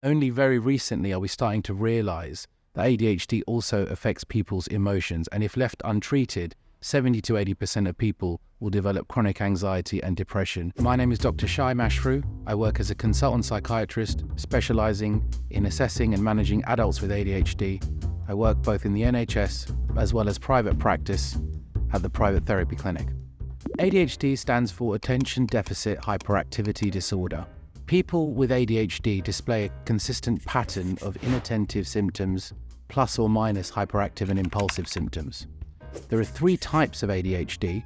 Only very recently are we starting to realize that ADHD also affects people's emotions, and if left untreated, 70 to 80% of people will develop chronic anxiety and depression. My name is Dr. Mashru. I work as a consultant psychiatrist specializing in assessing and managing adults with ADHD. I work both in the NHS as well as private practice at the private therapy clinic. ADHD stands for Attention Deficit Hyperactivity Disorder. People with ADHD display a consistent pattern of inattentive symptoms plus or minus hyperactive and impulsive symptoms. There are three types of ADHD.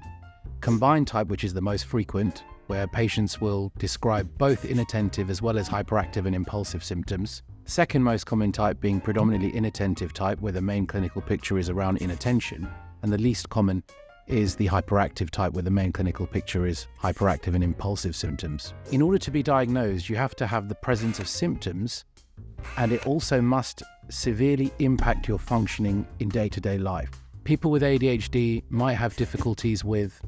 Combined type, which is the most frequent, where patients will describe both inattentive as well as hyperactive and impulsive symptoms. Second most common type being predominantly inattentive type, where the main clinical picture is around inattention. And the least common is the hyperactive type, where the main clinical picture is hyperactive and impulsive symptoms. In order to be diagnosed, you have to have the presence of symptoms, and it also must severely impact your functioning in day-to-day life. People with ADHD might have difficulties with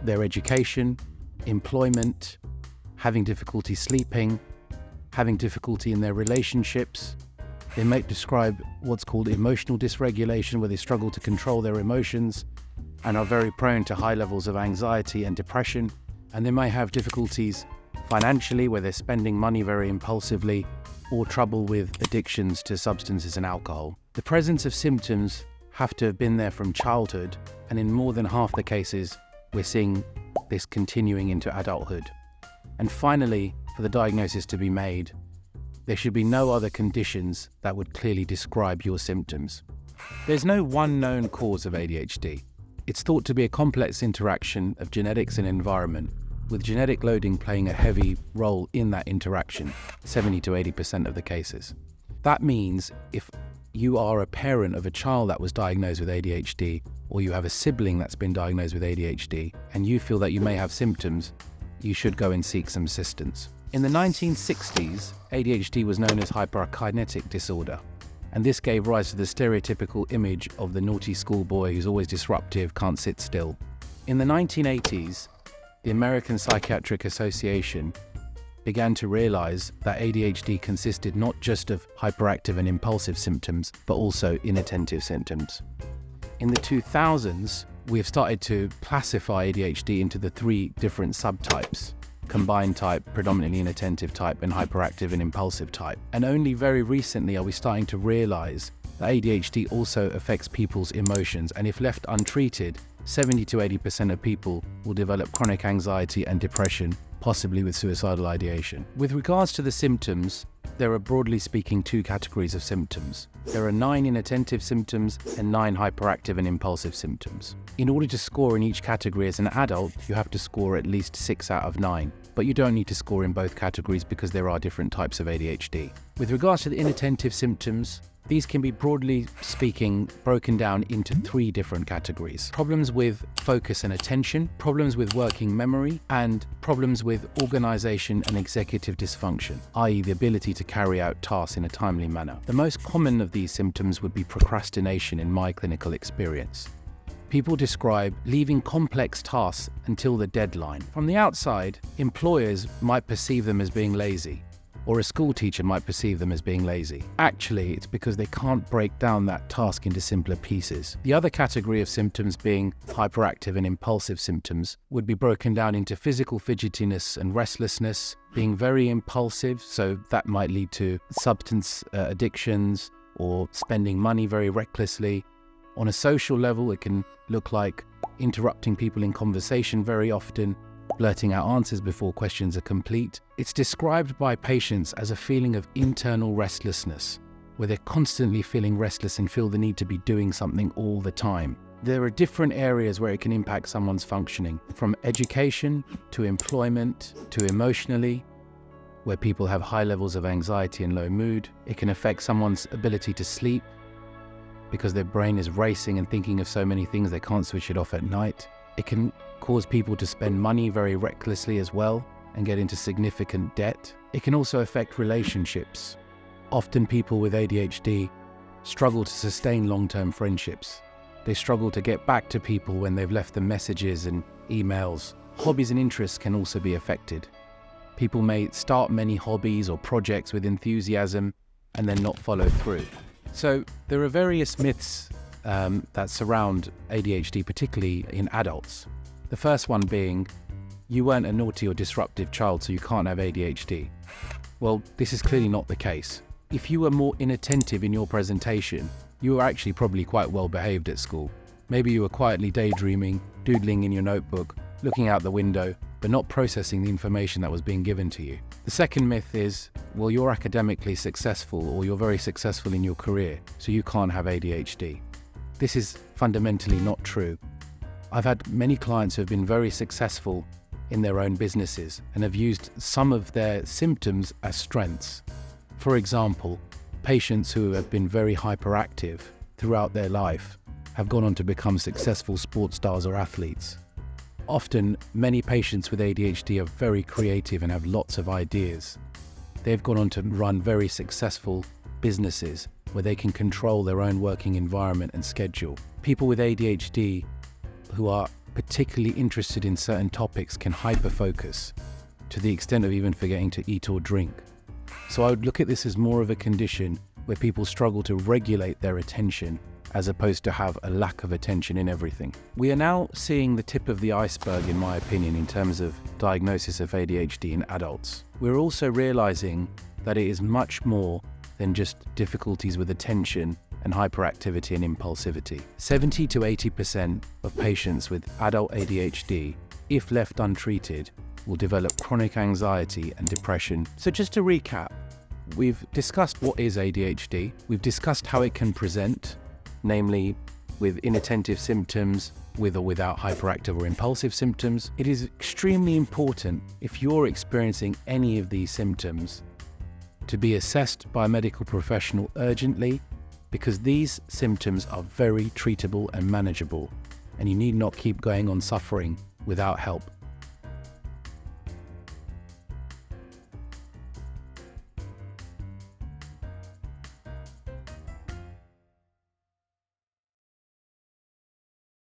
their education, employment, having difficulty sleeping, having difficulty in their relationships. They may describe what's called emotional dysregulation, where they struggle to control their emotions and are very prone to high levels of anxiety and depression. And they may have difficulties financially, where they're spending money very impulsively, or trouble with addictions to substances and alcohol. The presence of symptoms have to have been there from childhood, and in more than half the cases, we're seeing this continuing into adulthood. And finally, for the diagnosis to be made, there should be no other conditions that would clearly describe your symptoms. There's no one known cause of ADHD. It's thought to be a complex interaction of genetics and environment, with genetic loading playing a heavy role in that interaction, 70 to 80% of the cases. That means if you are a parent of a child that was diagnosed with ADHD, or you have a sibling that's been diagnosed with ADHD, and you feel that you may have symptoms, you should go and seek some assistance. In the 1960s, ADHD was known as hyperkinetic disorder, and this gave rise to the stereotypical image of the naughty schoolboy who's always disruptive, can't sit still. In the 1980s, the American Psychiatric Association began to realize that ADHD consisted not just of hyperactive and impulsive symptoms, but also inattentive symptoms. In the 2000s, we have started to classify ADHD into the three different subtypes: combined type, predominantly inattentive type, and hyperactive and impulsive type. And only very recently are we starting to realize that ADHD also affects people's emotions, and if left untreated, 70 to 80% of people will develop chronic anxiety and depression, possibly with suicidal ideation. With regards to the symptoms, there are broadly speaking two categories of symptoms. There are 9 inattentive symptoms and 9 hyperactive and impulsive symptoms. In order to score in each category as an adult, you have to score at least 6 out of 9. But you don't need to score in both categories because there are different types of ADHD. With regards to the inattentive symptoms, these can be broadly speaking broken down into 3 different categories: problems with focus and attention, problems with working memory, and problems with organization and executive dysfunction, i.e. the ability to carry out tasks in a timely manner. The most common of these symptoms would be procrastination in my clinical experience. People describe leaving complex tasks until the deadline. From the outside, employers might perceive them as being lazy, or a school teacher might perceive them as being lazy. Actually, it's because they can't break down that task into simpler pieces. The other category of symptoms, being hyperactive and impulsive symptoms, would be broken down into physical fidgetiness and restlessness, being very impulsive, so that might lead to substance addictions or spending money very recklessly. On a social level, it can look like interrupting people in conversation very often, blurting out answers before questions are complete. It's described by patients as a feeling of internal restlessness, where they're constantly feeling restless and feel the need to be doing something all the time. There are different areas where it can impact someone's functioning, from education to employment to emotionally, where people have high levels of anxiety and low mood. It can affect someone's ability to sleep because their brain is racing and thinking of so many things they can't switch it off at night. It can cause people to spend money very recklessly as well and get into significant debt. It can also affect relationships. Often people with ADHD struggle to sustain long-term friendships. They struggle to get back to people when they've left them messages and emails. Hobbies and interests can also be affected. People may start many hobbies or projects with enthusiasm and then not follow through. So there are various myths that surround ADHD, particularly in adults. The first one being, you weren't a naughty or disruptive child, so you can't have ADHD. Well, this is clearly not the case. If you were more inattentive in your presentation, you were actually probably quite well behaved at school. Maybe you were quietly daydreaming, doodling in your notebook, looking out the window, but not processing the information that was being given to you. The second myth is, well, you're academically successful or you're very successful in your career, so you can't have ADHD. This is fundamentally not true. I've had many clients who have been very successful in their own businesses and have used some of their symptoms as strengths. For example, patients who have been very hyperactive throughout their life have gone on to become successful sports stars or athletes. Often, many patients with ADHD are very creative and have lots of ideas. They've gone on to run very successful businesses where they can control their own working environment and schedule. People with ADHD who are particularly interested in certain topics can hyper-focus to the extent of even forgetting to eat or drink. So I would look at this as more of a condition where people struggle to regulate their attention as opposed to have a lack of attention in everything. We are now seeing the tip of the iceberg, in my opinion, in terms of diagnosis of ADHD in adults. We're also realizing that it is much more than just difficulties with attention and hyperactivity and impulsivity. 70 to 80% of patients with adult ADHD, if left untreated, will develop chronic anxiety and depression. So just to recap, we've discussed what is ADHD, we've discussed how it can present, namely with inattentive symptoms, with or without hyperactive or impulsive symptoms. It is extremely important, if you're experiencing any of these symptoms, to be assessed by a medical professional urgently, because these symptoms are very treatable and manageable, and you need not keep going on suffering without help.